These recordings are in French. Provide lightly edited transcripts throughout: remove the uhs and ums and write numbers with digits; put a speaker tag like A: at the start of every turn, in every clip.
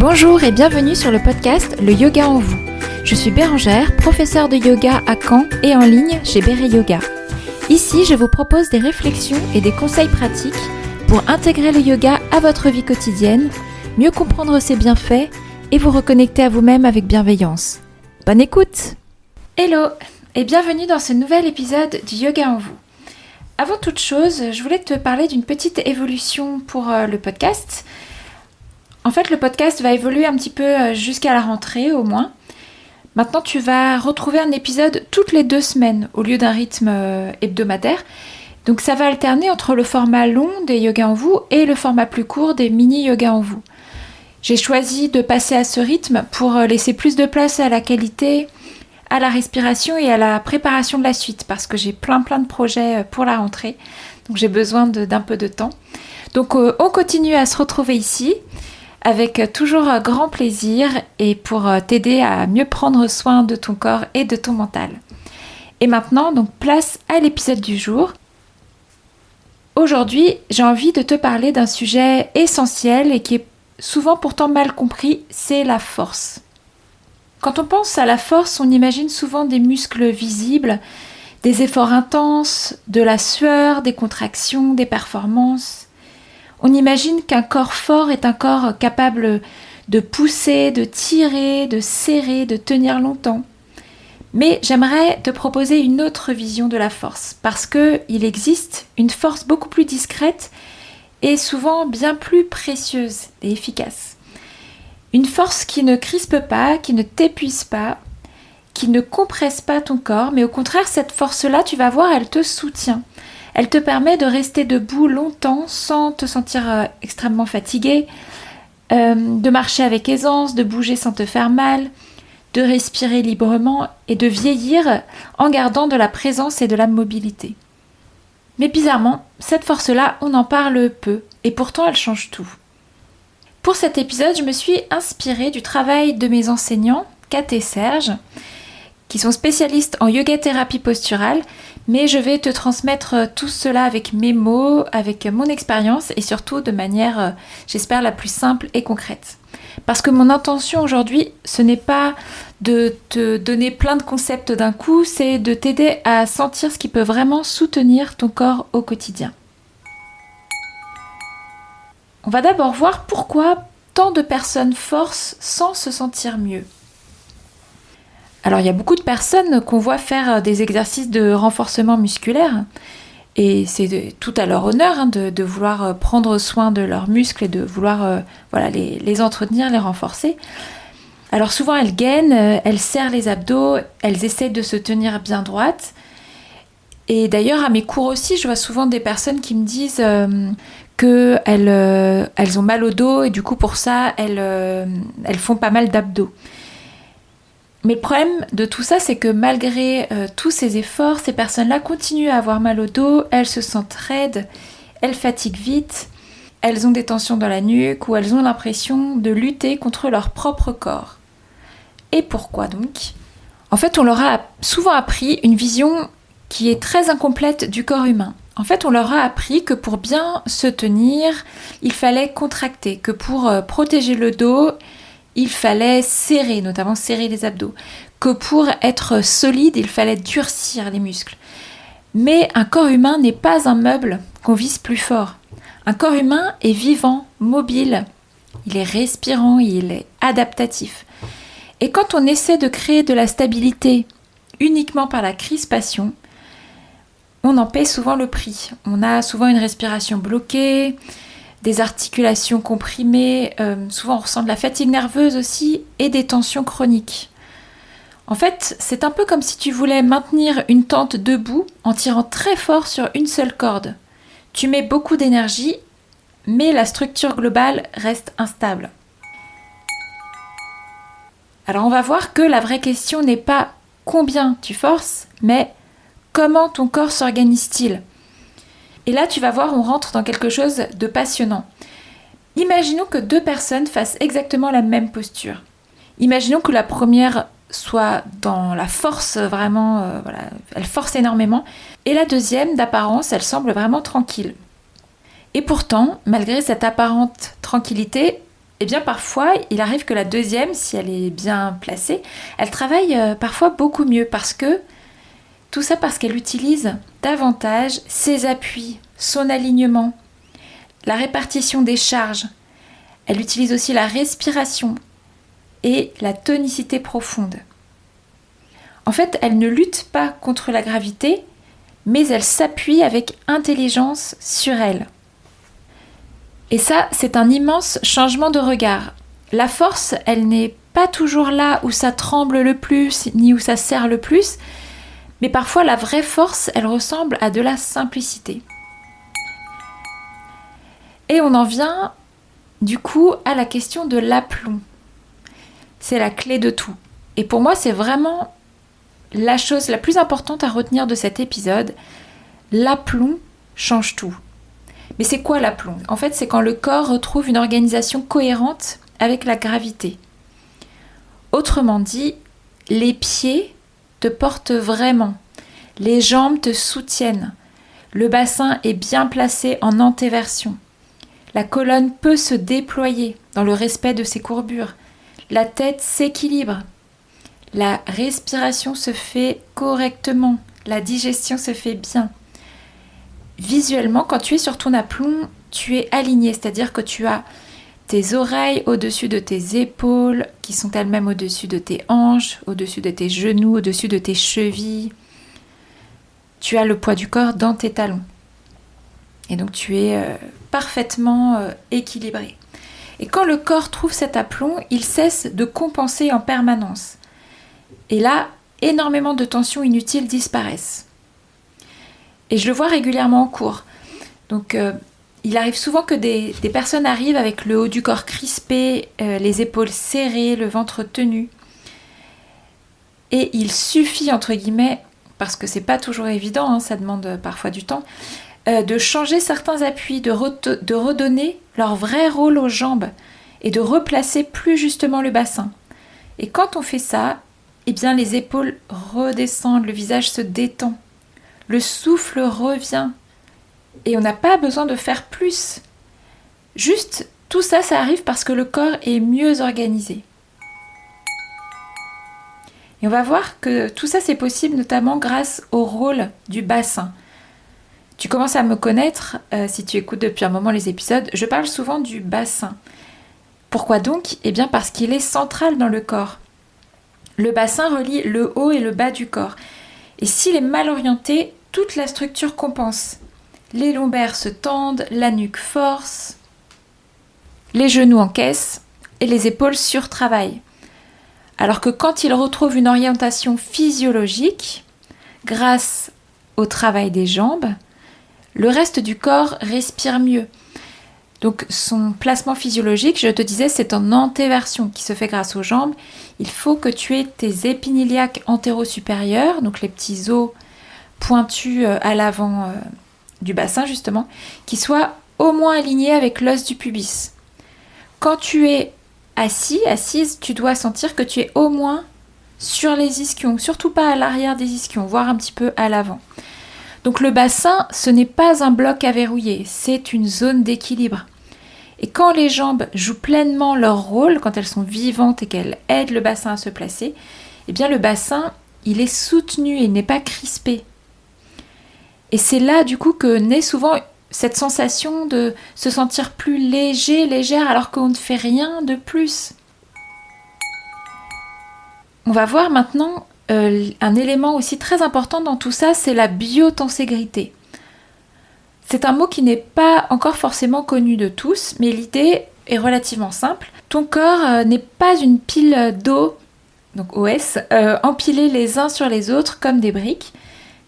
A: Bonjour et bienvenue sur le podcast Le Yoga en vous. Je suis Bérangère, professeure de yoga à Caen et en ligne chez Béré Yoga. Ici, je vous propose des réflexions et des conseils pratiques pour intégrer le yoga à votre vie quotidienne, mieux comprendre ses bienfaits et vous reconnecter à vous-même avec bienveillance. Bonne écoute! Hello et bienvenue dans ce nouvel épisode du Yoga en vous. Avant toute chose, je voulais te parler d'une petite évolution pour le podcast. En fait, le podcast va évoluer un petit peu jusqu'à la rentrée au moins. Maintenant, tu vas retrouver un épisode toutes les 2 semaines au lieu d'un rythme hebdomadaire. Donc ça va alterner entre le format long des yogas en vous et le format plus court des mini yogas en vous. J'ai choisi de passer à ce rythme pour laisser plus de place à la qualité, à la respiration et à la préparation de la suite parce que j'ai plein de projets pour la rentrée. Donc j'ai besoin d'un peu de temps. Donc on continue à se retrouver ici avec toujours grand plaisir et pour t'aider à mieux prendre soin de ton corps et de ton mental. Et maintenant, donc place à l'épisode du jour. Aujourd'hui, j'ai envie de te parler d'un sujet essentiel et qui est souvent pourtant mal compris, c'est la force. Quand on pense à la force, on imagine souvent des muscles visibles, des efforts intenses, de la sueur, des contractions, des performances. On imagine qu'un corps fort est un corps capable de pousser, de tirer, de serrer, de tenir longtemps. Mais j'aimerais te proposer une autre vision de la force, parce qu'il existe une force beaucoup plus discrète et souvent bien plus précieuse et efficace. Une force qui ne crispe pas, qui ne t'épuise pas, qui ne compresse pas ton corps, mais au contraire, cette force-là, tu vas voir, elle te soutient. Elle te permet de rester debout longtemps sans te sentir extrêmement fatigué, de marcher avec aisance, de bouger sans te faire mal, de respirer librement et de vieillir en gardant de la présence et de la mobilité. Mais bizarrement, cette force-là, on en parle peu et pourtant elle change tout. Pour cet épisode, je me suis inspirée du travail de mes enseignants, Kat et Serge, qui sont spécialistes en yoga thérapie posturale, mais je vais te transmettre tout cela avec mes mots, avec mon expérience et surtout de manière, j'espère, la plus simple et concrète. Parce que mon intention aujourd'hui, ce n'est pas de te donner plein de concepts d'un coup, c'est de t'aider à sentir ce qui peut vraiment soutenir ton corps au quotidien. On va d'abord voir pourquoi tant de personnes forcent sans se sentir mieux. Alors il y a beaucoup de personnes qu'on voit faire des exercices de renforcement musculaire et c'est tout à leur honneur de vouloir prendre soin de leurs muscles et de vouloir les entretenir, les renforcer. Alors souvent elles gainent, elles serrent les abdos, elles essaient de se tenir bien droites. Et d'ailleurs à mes cours aussi, je vois souvent des personnes qui me disent qu'elles ont mal au dos et du coup pour ça elles font pas mal d'abdos. Mais le problème de tout ça, c'est que malgré tous ces efforts, ces personnes-là continuent à avoir mal au dos, elles se sentent raides, elles fatiguent vite, elles ont des tensions dans la nuque ou elles ont l'impression de lutter contre leur propre corps. Et pourquoi donc ? En fait, on leur a souvent appris une vision qui est très incomplète du corps humain. En fait, on leur a appris que pour bien se tenir, il fallait contracter, que pour protéger le dos, il fallait serrer, notamment serrer les abdos, que pour être solide, il fallait durcir les muscles. Mais un corps humain n'est pas un meuble qu'on vise plus fort. Un corps humain est vivant, mobile, il est respirant, il est adaptatif. Et quand on essaie de créer de la stabilité uniquement par la crispation, on en paie souvent le prix. On a souvent une respiration bloquée, des articulations comprimées, souvent on ressent de la fatigue nerveuse aussi et des tensions chroniques. En fait, c'est un peu comme si tu voulais maintenir une tente debout en tirant très fort sur une seule corde. Tu mets beaucoup d'énergie, mais la structure globale reste instable. Alors on va voir que la vraie question n'est pas combien tu forces, mais comment ton corps s'organise-t-il ? Et là, tu vas voir, on rentre dans quelque chose de passionnant. Imaginons que 2 personnes fassent exactement la même posture. Imaginons que la première soit dans la force vraiment, elle force énormément, et la deuxième, d'apparence, elle semble vraiment tranquille. Et pourtant, malgré cette apparente tranquillité, Eh bien parfois, il arrive que la deuxième, si elle est bien placée, elle travaille parfois beaucoup mieux tout ça parce qu'elle utilise davantage ses appuis, son alignement, la répartition des charges. Elle utilise aussi la respiration et la tonicité profonde. En fait, elle ne lutte pas contre la gravité, mais elle s'appuie avec intelligence sur elle. Et ça, c'est un immense changement de regard. La force, elle n'est pas toujours là où ça tremble le plus, ni où ça serre le plus, mais parfois la vraie force, elle ressemble à de la simplicité. Et on en vient, du coup, à la question de l'aplomb. C'est la clé de tout. Et pour moi, c'est vraiment la chose la plus importante à retenir de cet épisode. L'aplomb change tout. Mais c'est quoi l'aplomb ? En fait, c'est quand le corps retrouve une organisation cohérente avec la gravité. Autrement dit, les pieds te portent vraiment, les jambes te soutiennent, le bassin est bien placé en antéversion, la colonne peut se déployer dans le respect de ses courbures, la tête s'équilibre, la respiration se fait correctement, la digestion se fait bien. Visuellement, quand tu es sur ton aplomb, tu es aligné, c'est-à-dire que tu as tes oreilles au-dessus de tes épaules, qui sont elles-mêmes au-dessus de tes hanches, au-dessus de tes genoux, au-dessus de tes chevilles. Tu as le poids du corps dans tes talons. Et donc tu es parfaitement équilibré. Et quand le corps trouve cet aplomb, il cesse de compenser en permanence. Et là, énormément de tensions inutiles disparaissent. Et je le vois régulièrement en cours. Donc, il arrive souvent que des personnes arrivent avec le haut du corps crispé, les épaules serrées, le ventre tenu. Et il suffit, entre guillemets, parce que c'est pas toujours évident, ça demande parfois du temps, de changer certains appuis, de redonner leur vrai rôle aux jambes et de replacer plus justement le bassin. Et quand on fait ça, eh bien les épaules redescendent, le visage se détend. Le souffle revient et on n'a pas besoin de faire plus. Juste, tout ça, ça arrive parce que le corps est mieux organisé. Et on va voir que tout ça, c'est possible notamment grâce au rôle du bassin. Tu commences à me connaître, si tu écoutes depuis un moment les épisodes, je parle souvent du bassin. Pourquoi donc ? Eh bien parce qu'il est central dans le corps. Le bassin relie le haut et le bas du corps. Et s'il est mal orienté, toute la structure compense. Les lombaires se tendent, la nuque force, les genoux encaissent et les épaules surtravaillent. Alors que quand il retrouve une orientation physiologique, grâce au travail des jambes, le reste du corps respire mieux. Donc son placement physiologique, je te disais, c'est en antéversion qui se fait grâce aux jambes. Il faut que tu aies tes épiniliaques antéro-supérieurs, donc les petits os pointus à l'avant du bassin justement, qui soient au moins alignés avec l'os du pubis. Quand tu es assise, tu dois sentir que tu es au moins sur les ischions, surtout pas à l'arrière des ischions, voire un petit peu à l'avant. Donc le bassin, ce n'est pas un bloc à verrouiller, c'est une zone d'équilibre. Et quand les jambes jouent pleinement leur rôle, quand elles sont vivantes et qu'elles aident le bassin à se placer, eh bien le bassin, il est soutenu et il n'est pas crispé. Et c'est là du coup que naît souvent cette sensation de se sentir plus léger, légère, alors qu'on ne fait rien de plus. On va voir maintenant un élément aussi très important dans tout ça, c'est la biotenségrité. C'est un mot qui n'est pas encore forcément connu de tous, mais l'idée est relativement simple. Ton corps n'est pas une pile d'os, donc OS, empilés les uns sur les autres comme des briques.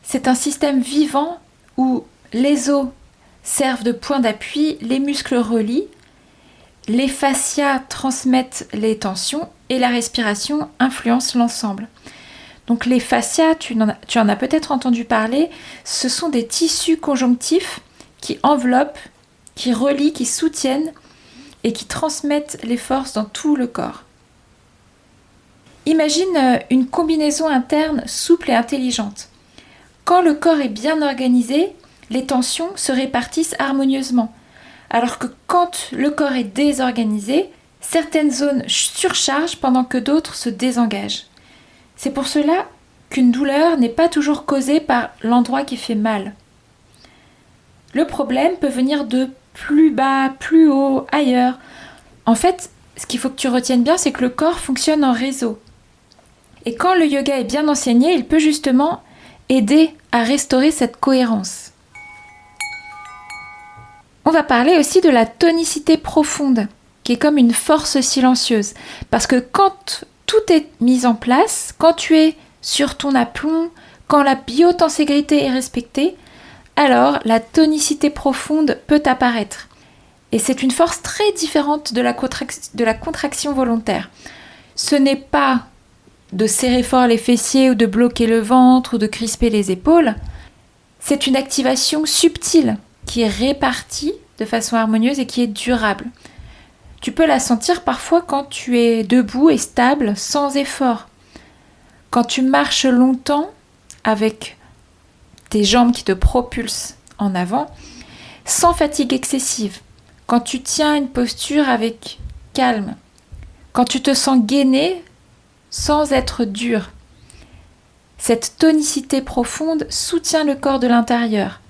A: C'est un système vivant où les os servent de point d'appui, les muscles relient, les fascias transmettent les tensions et la respiration influence l'ensemble. Donc les fascias, tu en as peut-être entendu parler, ce sont des tissus conjonctifs qui enveloppent, qui relient, qui soutiennent et qui transmettent les forces dans tout le corps. Imagine une combinaison interne souple et intelligente. Quand le corps est bien organisé, les tensions se répartissent harmonieusement. Alors que quand le corps est désorganisé, Certaines zones surchargent pendant que d'autres se désengagent. C'est pour cela qu'une douleur n'est pas toujours causée par l'endroit qui fait mal. Le problème peut venir de plus bas, plus haut, ailleurs. En fait, ce qu'il faut que tu retiennes bien, c'est que le corps fonctionne en réseau. Et quand le yoga est bien enseigné, il peut justement aider à restaurer cette cohérence. On va parler aussi de la tonicité profonde, qui est comme une force silencieuse. Parce que quand tout est mis en place, quand tu es sur ton aplomb, quand la biotenségrité est respectée, alors la tonicité profonde peut apparaître. Et c'est une force très différente de la contraction volontaire. Ce n'est pas de serrer fort les fessiers ou de bloquer le ventre ou de crisper les épaules. C'est une activation subtile qui est répartie de façon harmonieuse et qui est durable. Tu peux la sentir parfois quand tu es debout et stable, sans effort. Quand tu marches longtemps avec tes jambes qui te propulsent en avant, sans fatigue excessive. Quand tu tiens une posture avec calme. Quand tu te sens gainé sans être dur. Cette tonicité profonde soutient le corps de l'intérieur.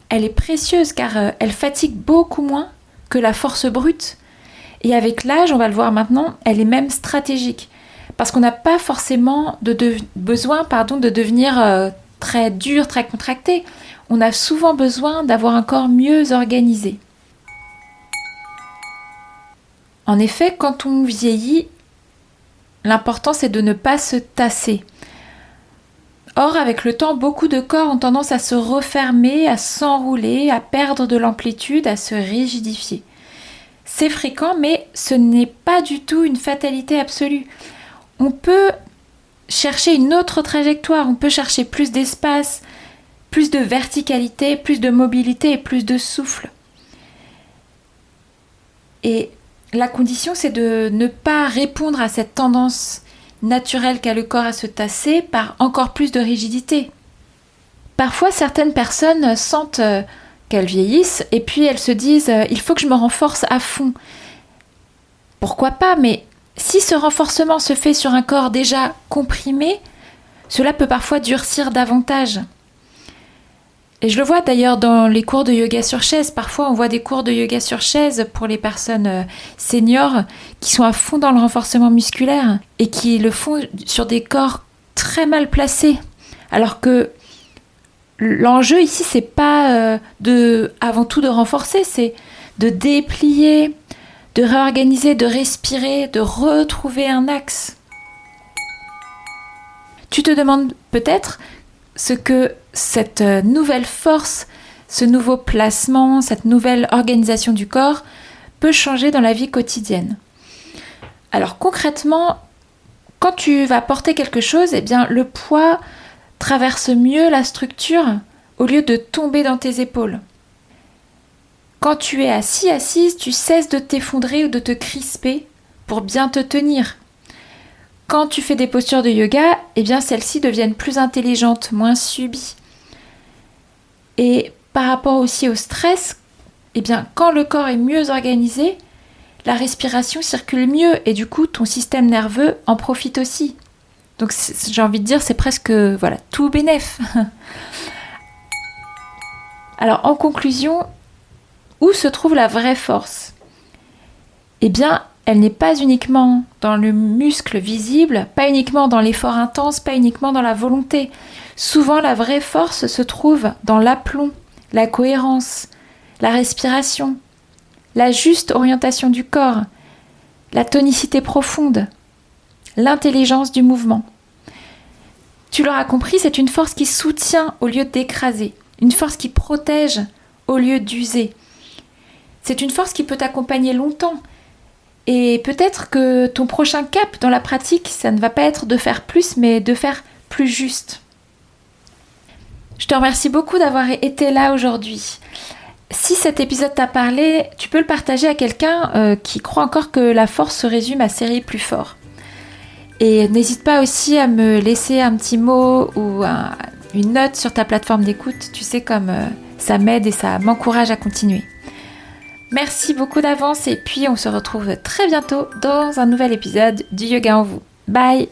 A: Elle est précieuse car elle fatigue beaucoup moins que la force brute. Et avec l'âge, on va le voir maintenant, elle est même stratégique. Parce qu'on n'a pas forcément besoin de devenir très dur, très contracté. On a souvent besoin d'avoir un corps mieux organisé. En effet, quand on vieillit, l'important c'est de ne pas se tasser. Or, avec le temps, beaucoup de corps ont tendance à se refermer, à s'enrouler, à perdre de l'amplitude, à se rigidifier. C'est fréquent, mais ce n'est pas du tout une fatalité absolue. On peut chercher une autre trajectoire, on peut chercher plus d'espace, plus de verticalité, plus de mobilité et plus de souffle. Et la condition, c'est de ne pas répondre à cette tendance naturelle qu'a le corps à se tasser par encore plus de rigidité. Parfois, certaines personnes sentent qu'elles vieillissent et puis elles se disent « il faut que je me renforce à fond ». Pourquoi pas, mais si ce renforcement se fait sur un corps déjà comprimé, cela peut parfois durcir davantage. Et je le vois d'ailleurs dans les cours de yoga sur chaise. Parfois, on voit des cours de yoga sur chaise pour les personnes seniors qui sont à fond dans le renforcement musculaire et qui le font sur des corps très mal placés. Alors que l'enjeu ici, c'est pas avant tout de renforcer, c'est de déplier, de réorganiser, de respirer, de retrouver un axe. Tu te demandes peut-être ce que cette nouvelle force, ce nouveau placement, cette nouvelle organisation du corps peut changer dans la vie quotidienne. Alors concrètement, quand tu vas porter quelque chose, eh bien, le poids traverse mieux la structure au lieu de tomber dans tes épaules. Quand tu es assise, tu cesses de t'effondrer ou de te crisper pour bien te tenir. Quand tu fais des postures de yoga, eh bien celles-ci deviennent plus intelligentes, moins subies. Et par rapport aussi au stress, eh bien quand le corps est mieux organisé, la respiration circule mieux et du coup ton système nerveux en profite aussi. Donc j'ai envie de dire c'est presque tout bénef. Alors en conclusion, où se trouve la vraie force ? Eh bien, elle n'est pas uniquement dans le muscle visible, pas uniquement dans l'effort intense, pas uniquement dans la volonté. Souvent, la vraie force se trouve dans l'aplomb, la cohérence, la respiration, la juste orientation du corps, la tonicité profonde, l'intelligence du mouvement. Tu l'auras compris, c'est une force qui soutient au lieu d'écraser, une force qui protège au lieu d'user. C'est une force qui peut t'accompagner longtemps. Et peut-être que ton prochain cap dans la pratique, ça ne va pas être de faire plus, mais de faire plus juste. Je te remercie beaucoup d'avoir été là aujourd'hui. Si cet épisode t'a parlé, tu peux le partager à quelqu'un qui croit encore que la force se résume à serrer plus fort. Et n'hésite pas aussi à me laisser un petit mot ou une note sur ta plateforme d'écoute. Tu sais comme ça m'aide et ça m'encourage à continuer. Merci beaucoup d'avance et puis on se retrouve très bientôt dans un nouvel épisode du Yoga en vous. Bye!